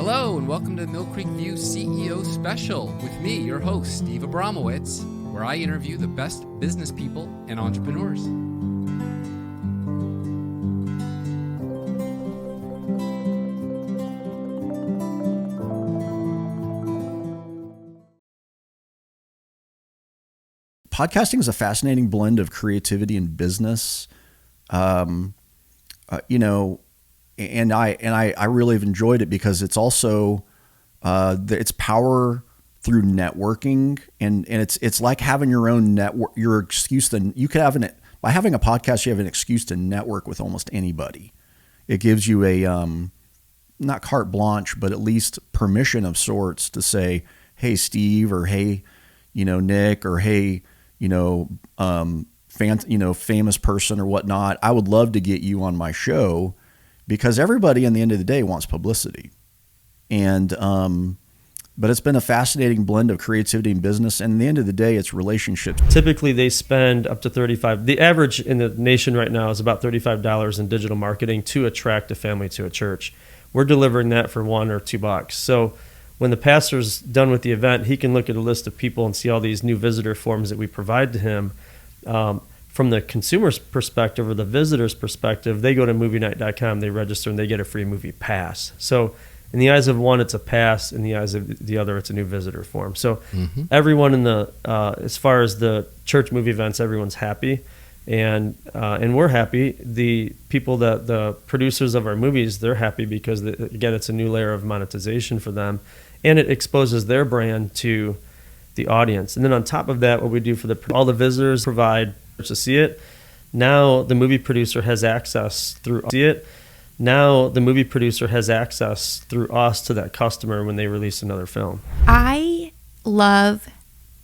Hello and welcome to the Mill Creek View CEO Special with me, your host, Steve Abramowitz, where I interview the best business people and entrepreneurs. Podcasting is a fascinating blend of creativity and business. And I really have enjoyed it because it's also it's power through networking, and it's like having your own network. Your excuse, then you could have by having a podcast, you have an excuse to network with almost anybody. It gives you a not carte blanche, but at least permission of sorts to say, "Hey, Steve," or "Hey, Nick," or "Hey, famous person or whatnot. I would love to get you on my show." Because everybody, in the end of the day, wants publicity, but it's been a fascinating blend of creativity and business. And at the end of the day, it's relationships. Typically, they spend up to $35. The average in the nation right now is about $35 in digital marketing to attract a family to a church. We're delivering that for $1 or $2. So when the pastor's done with the event, he can look at a list of people and see all these new visitor forms that we provide to him. From the consumer's perspective or the visitor's perspective, they go to movienight.com, they register, and they get a free movie pass. So in the eyes of one, it's a pass. In the eyes of the other, it's a new visitor form. So everyone in the as far as the church movie events, everyone's happy, and we're happy. The people that the producers of our movies, they're happy because again, it's a new layer of monetization for them, and it exposes their brand to the audience. And then on top of that, what we do for all the visitors provide to see it. Now the movie producer has access through us to that customer when they release another film. I love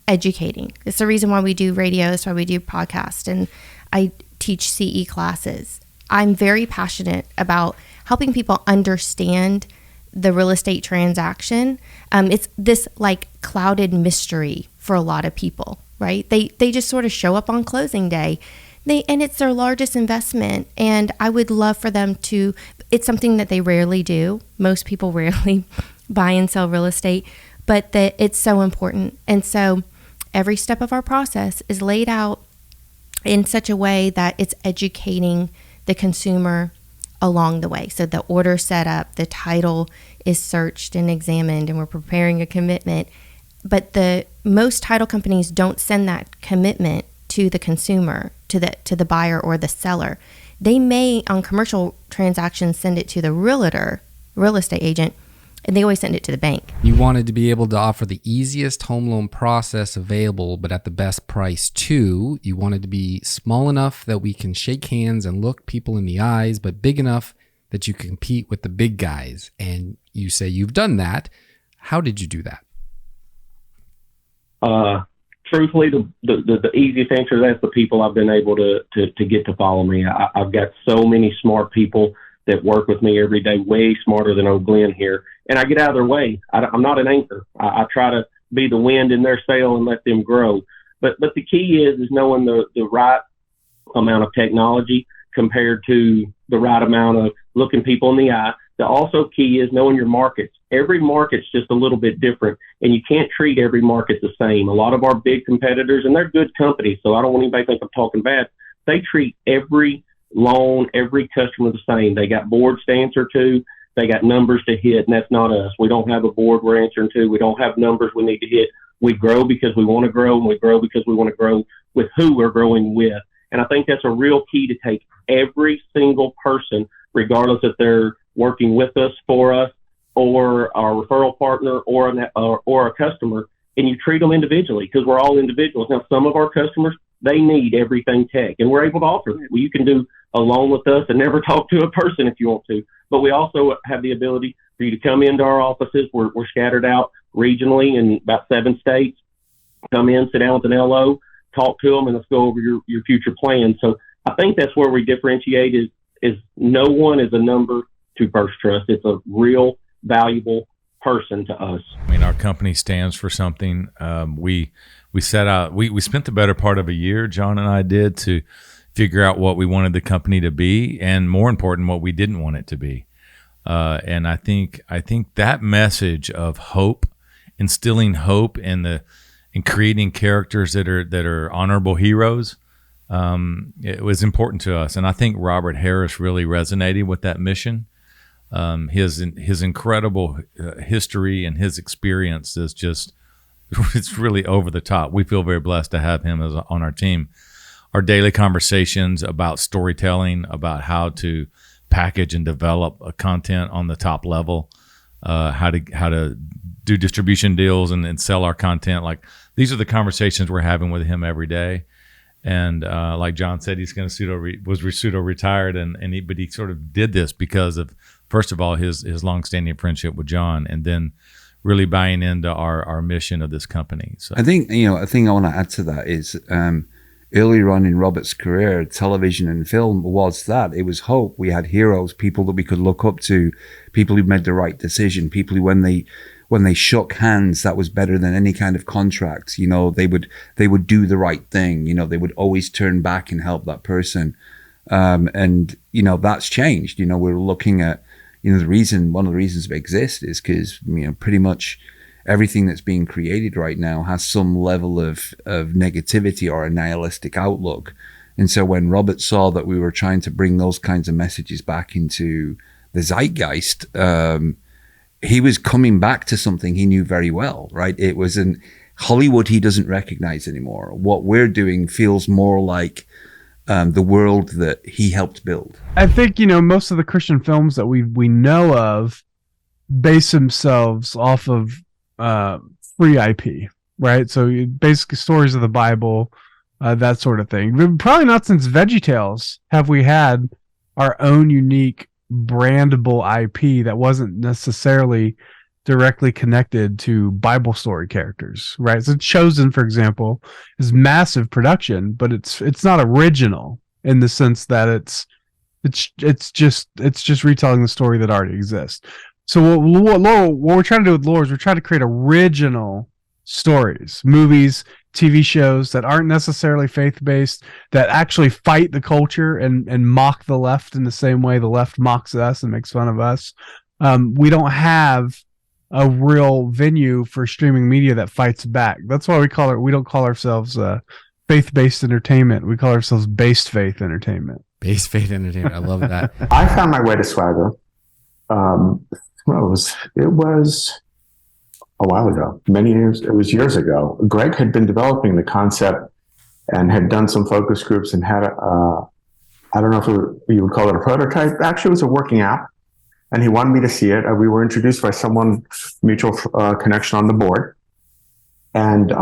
educating. It's the reason why we do radio, it's why we do podcasts, and I teach CE classes. I'm very passionate about helping people understand the real estate transaction. It's this like clouded mystery for a lot of people, right? They just sort of show up on closing day, and it's their largest investment. And I would love for them to. It's something that they rarely do. Most people rarely buy and sell real estate, but that it's so important. And so every step of our process is laid out in such a way that it's educating the consumer along the way. So the order set up, the title is searched and examined, and we're preparing a commitment. But most title companies don't send that commitment to the consumer, to the buyer or the seller. They may, on commercial transactions, send it to the real estate agent, and they always send it to the bank. You wanted to be able to offer the easiest home loan process available, but at the best price too. You wanted to be small enough that we can shake hands and look people in the eyes, but big enough that you can compete with the big guys. And you say you've done that. How did you do that? Truthfully, the easiest answer to that is the people I've been able to get to follow me. I've got so many smart people that work with me every day, way smarter than old Glenn here. And I get out of their way. I'm not an anchor. I try to be the wind in their sail and let them grow. But the key is knowing the right amount of technology compared to the right amount of looking people in the eye. The also key is knowing your markets. Every market's just a little bit different, and you can't treat every market the same. A lot of our big competitors, and they're good companies, so I don't want anybody to think I'm talking bad, they treat every loan, every customer the same. They got boards to answer to. They got numbers to hit, and that's not us. We don't have a board we're answering to. We don't have numbers we need to hit. We grow because we want to grow, and we grow because we want to grow with who we're growing with. And I think that's a real key to take every single person, regardless if they're working with us, for us, or our referral partner, or a customer, and you treat them individually, because we're all individuals. Now, some of our customers, they need everything tech, and we're able to offer that. Well, you can do a loan with us and never talk to a person if you want to. But we also have the ability for you to come into our offices. We're scattered out regionally in about 7 states. Come in, sit down with an LO, talk to them, and let's go over your future plans. So I think that's where we differentiate is no one is a number to First Trust. It's a real valuable person to us. I mean, our company stands for something. We set out, we spent the better part of a year, John and I did, to figure out what we wanted the company to be, and more important, what we didn't want it to be. And I think that message of hope, instilling hope in creating characters that are honorable heroes, it was important to us. And I think Robert Harris really resonated with that mission. His incredible history and his experience is just, it's really over the top. We feel very blessed to have him on our team. Our daily conversations about storytelling, about how to package and develop a content on the top level, how to do distribution deals and sell our content. Like, these are the conversations we're having with him every day. And like John said, he's going to pseudo retired, but he sort of did this because of, first of all, his longstanding friendship with John, and then really buying into our mission of this company. So I think, a thing I want to add to that is earlier on in Robert's career, television and film was that. It was hope. We had heroes, people that we could look up to, people who made the right decision, people who, when they shook hands, that was better than any kind of contract. They would do the right thing. They would always turn back and help that person. And that's changed. We're looking at, one of the reasons we exist is because, pretty much everything that's being created right now has some level of negativity or a nihilistic outlook. And so when Robert saw that we were trying to bring those kinds of messages back into the zeitgeist, he was coming back to something he knew very well, right? It was in Hollywood he doesn't recognize anymore. What we're doing feels more like the world that he helped build. I think, most of the Christian films that we know of base themselves off of free IP, right? So basically stories of the Bible, that sort of thing. But probably not since VeggieTales have we had our own unique brandable IP that wasn't necessarily directly connected to Bible story characters, right? So Chosen, for example, is massive production, but it's not original in the sense that it's just retelling the story that already exists. So what we're trying to do with Lore is we're trying to create original stories, movies, TV shows that aren't necessarily faith-based, that actually fight the culture and mock the left in the same way the left mocks us and makes fun of us. We don't have a real venue for streaming media that fights back. That's why we don't call ourselves faith-based entertainment. We call ourselves based faith entertainment. Based faith entertainment. I love that. I found my way to Swagger. It was a while ago, many years. It was years ago. Greg had been developing the concept and had done some focus groups and had I don't know if you would call it a prototype. Actually, it was a working app, and he wanted me to see it. We were introduced by someone, mutual connection on the board, and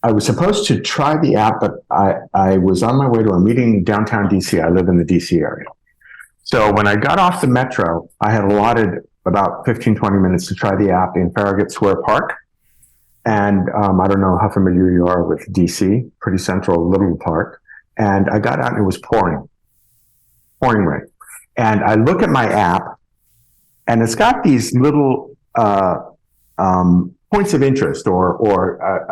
I was supposed to try the app, but I was on my way to a meeting downtown DC. I live in the DC area. So when I got off the metro, I had allotted about 15, 20 minutes to try the app in Farragut Square Park. And I don't know how familiar you are with DC, pretty central little park. And I got out and it was pouring rain. And I look at my app and it's got these little points of interest or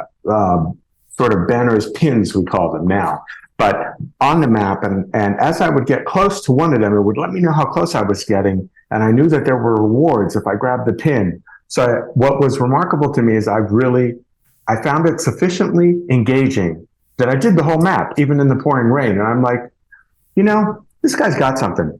sort of banners, pins, we call them now, but on the map. And as I would get close to one of them, it would let me know how close I was getting. And I knew that there were rewards if I grabbed the pin. So what was remarkable to me is I found it sufficiently engaging that I did the whole map, even in the pouring rain. And I'm like, this guy's got something.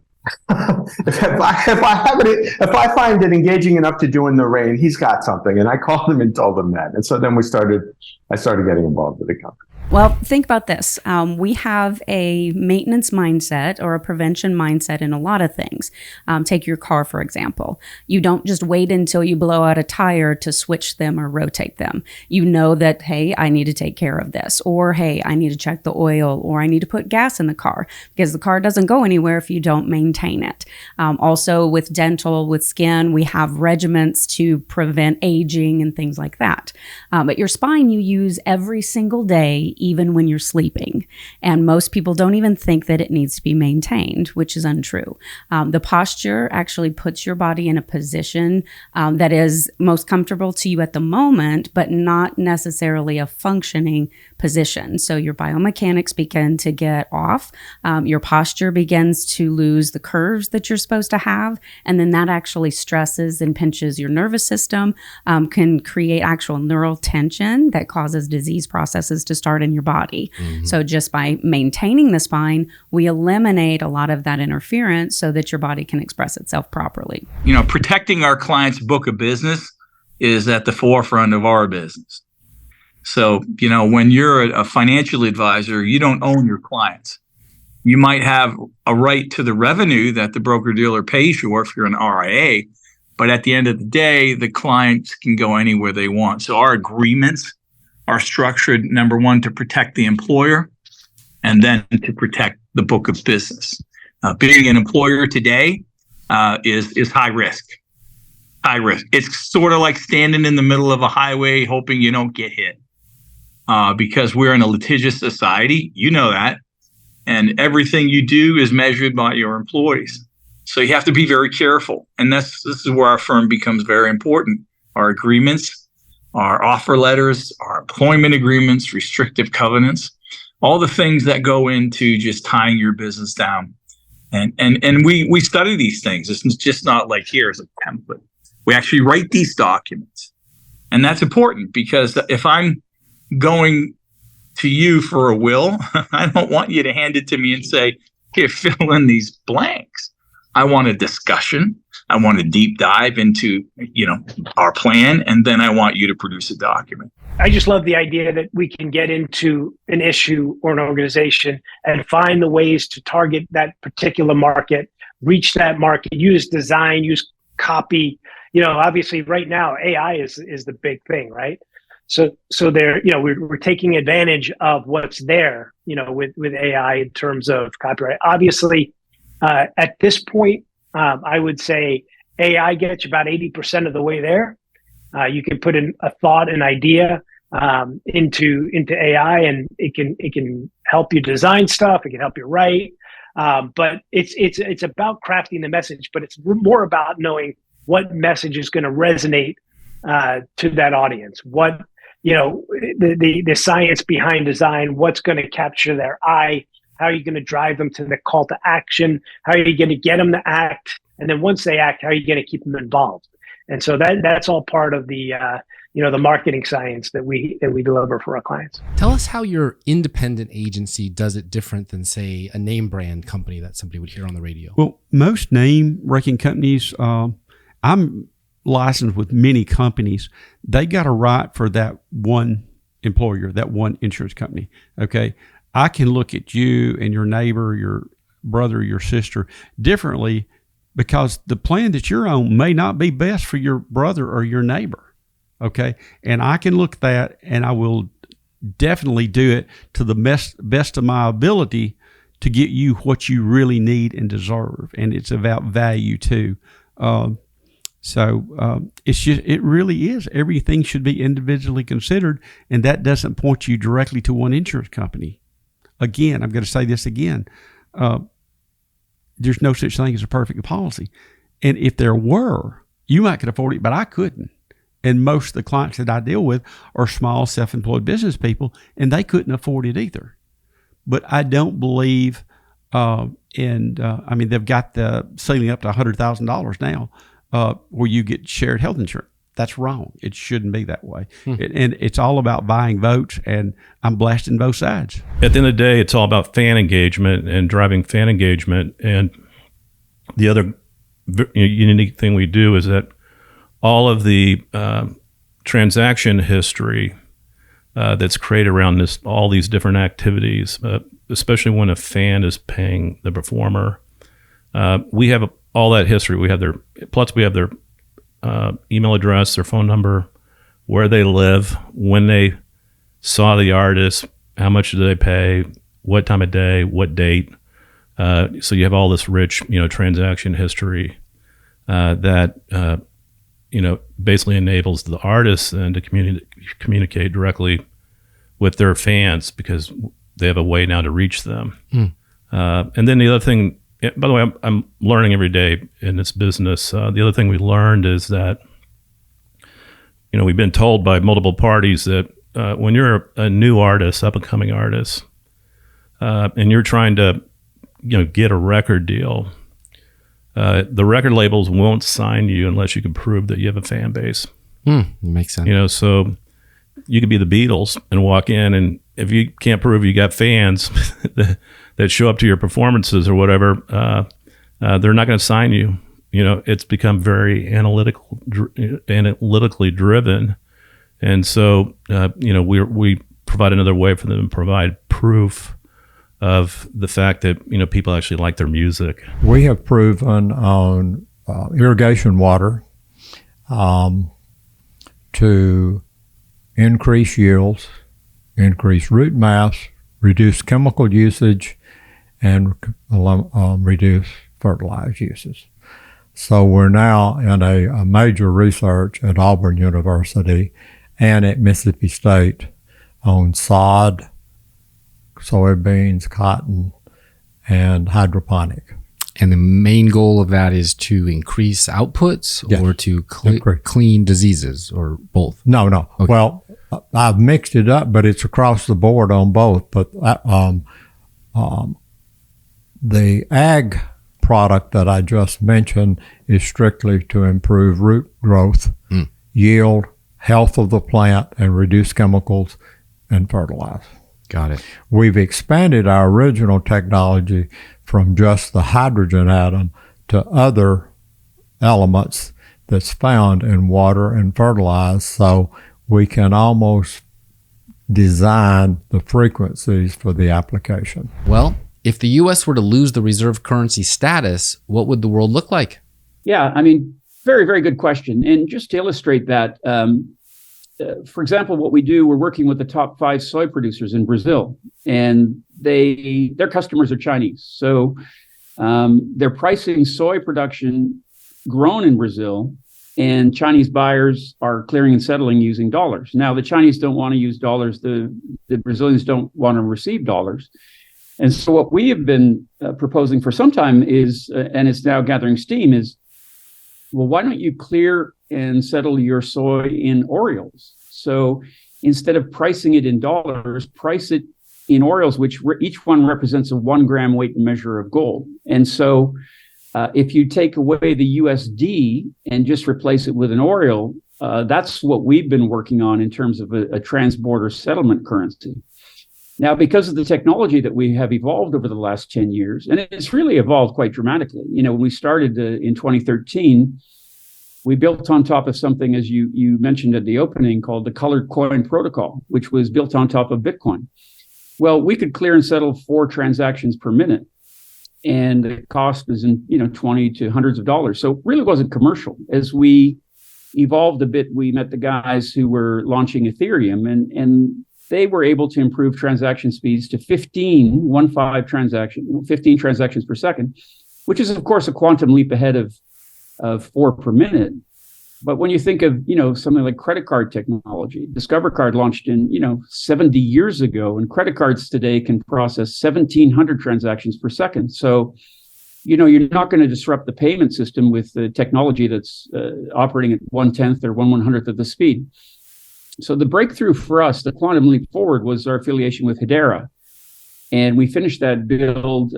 If I find it engaging enough to do in the rain, he's got something. And I called him and told him that. And so then I started getting involved with the company. Well, think about this. We have a maintenance mindset or a prevention mindset in a lot of things. Take your car, for example. You don't just wait until you blow out a tire to switch them or rotate them. You know that, hey, I need to take care of this, or hey, I need to check the oil, or I need to put gas in the car, because the car doesn't go anywhere if you don't maintain it. Also with dental, with skin, we have regimens to prevent aging and things like that. But your spine you use every single day, even when you're sleeping. And most people don't even think that it needs to be maintained, which is untrue. The posture actually puts your body in a position that is most comfortable to you at the moment, but not necessarily a functioning position. So your biomechanics begin to get off. Your posture begins to lose the curves that you're supposed to have. And then that actually stresses and pinches your nervous system, can create actual neural tension that causes disease processes to start in your body. So just by maintaining the spine, we eliminate a lot of that interference so that your body can express itself properly. Protecting our clients' book of business is at the forefront of our business. So, when you're a financial advisor, you don't own your clients. You might have a right to the revenue that the broker-dealer pays you if you're an RIA, but at the end of the day, the clients can go anywhere they want. So our agreements are structured, number one, to protect the employer, and then to protect the book of business. Being an employer today is high risk. High risk. It's sort of like standing in the middle of a highway hoping you don't get hit. Because we're in a litigious society, you know that, and everything you do is measured by your employees. So you have to be very careful, and this is where our firm becomes very important. Our agreements, our offer letters, our employment agreements, restrictive covenants, all the things that go into just tying your business down. And we study these things. It's just not like here's a template. We actually write these documents. And that's important because if I'm going to you for a will, I don't want you to hand it to me and say, here, fill in these blanks. I want a discussion. I want a deep dive into, our plan. And then I want you to produce a document. I just love the idea that we can get into an issue or an organization and find the ways to target that particular market, reach that market, use design, use copy. Obviously right now, AI is the big thing, right? So there, we're taking advantage of what's there, with AI in terms of copyright. Obviously, at this point, I would say AI gets you about 80% of the way there. You can put in a thought, an idea into AI, and it can help you design stuff. It can help you write, but it's about crafting the message. But it's more about knowing what message is going to resonate to that audience. What the science behind design. What's going to capture their eye? How are you going to drive them to the call to action? How are you going to get them to act? And then once they act, how are you going to keep them involved? And so that's all part of the the marketing science that we deliver for our clients. Tell us how your independent agency does it different than, say, a name brand company that somebody would hear on the radio. Well, most name ranking companies, I'm licensed with many companies. They got a right for that one employer, that one insurance company. Okay. I can look at you and your neighbor, your brother, your sister differently because the plan that you're on may not be best for your brother or your neighbor. Okay. And I can look at that and I will definitely do it to the best of my ability to get you what you really need and deserve. And it's about value too. It's just, it really is. Everything should be individually considered, and that doesn't point you directly to one insurance company. Again, I'm going to say this again. There's no such thing as a perfect policy. And if there were, you might could afford it, but I couldn't. And most of the clients that I deal with are small self-employed business people, and they couldn't afford it either. But I don't believe, they've got the ceiling up to $100,000 now. Where you get shared health insurance. That's wrong. It shouldn't be that way. And it's all about buying votes, and I'm blasting both sides. At the end of the day, it's all about fan engagement and driving fan engagement. And the other unique thing we do is that all of the transaction history that's created around all these different activities, especially when a fan is paying the performer, we have all that history. We have their email address, their phone number, where they live, when they saw the artist, how much did they pay, what time of day, what date. So you have all this rich, transaction history that basically enables the artists then to communicate directly with their fans because they have a way now to reach them. And then the other thing. By the way, I'm learning every day in this business. The other thing we learned is that, we've been told by multiple parties that when you're a new artist, up and coming artist, and you're trying to, get a record deal, the record labels won't sign you unless you can prove that you have a fan base. Makes sense. So you could be the Beatles and walk in, and if you can't prove you got fans that show up to your performances or whatever, they're not going to sign you. It's become very analytically driven, and so we provide another way for them to provide proof of the fact that people actually like their music. We have proven on irrigation water to increase yields, increase root mass, reduce chemical usage, and reduce fertilizer uses. So we're now in a major research at Auburn University and at Mississippi State on sod, soybeans, cotton, and hydroponic. And the main goal of that is to increase outputs or to clean diseases, or both? No. Okay. Well, I've mixed it up, but it's across the board on both. But the ag product that I just mentioned is strictly to improve root growth, yield, health of the plant, and reduce chemicals and fertilize. Got it. We've expanded our original technology from just the hydrogen atom to other elements that's found in water and fertilizer, so we can almost design the frequencies for the application. Well, if the U.S. were to lose the reserve currency status, what would the world look like? Yeah, very, very good question. And just to illustrate that, for example, what we do, we're working with the top 5 soy producers in Brazil, and their customers are Chinese. So they're pricing soy production grown in Brazil, and Chinese buyers are clearing and settling using dollars. Now, the Chinese don't want to use dollars. The Brazilians don't want to receive dollars. And so what we have been proposing for some time is, and it's now gathering steam, is, well, why don't you clear and settle your soy in Orioles? So instead of pricing it in dollars, price it in Orioles, which each one represents a 1 gram weight and measure of gold. And so if you take away the USD and just replace it with an Oriole, that's what we've been working on in terms of a transborder settlement currency. Now, because of the technology that we have evolved over the last 10 years, and it's really evolved quite dramatically. When we started in 2013, we built on top of something, as you mentioned at the opening, called the Colored Coin Protocol, which was built on top of Bitcoin. Well, we could clear and settle 4 transactions per minute, and the cost was in 20 to hundreds of dollars. So it really wasn't commercial. As we evolved a bit, we met the guys who were launching Ethereum, and they were able to improve transaction speeds to 15 transactions per second, which is, of course, a quantum leap ahead of 4 per minute. But when you think of, something like credit card technology, Discover Card launched in, 70 years ago, and credit cards today can process 1,700 transactions per second. So, you're not going to disrupt the payment system with the technology that's operating at 1/10 or 1/100th of the speed. So the breakthrough for us, the quantum leap forward, was our affiliation with Hedera. And we finished that build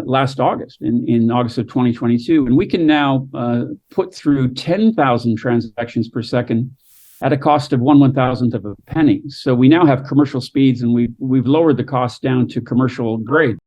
last August, in August of 2022. And we can now put through 10,000 transactions per second at a cost of 1/1000th of a penny. So we now have commercial speeds, and we've lowered the cost down to commercial grade.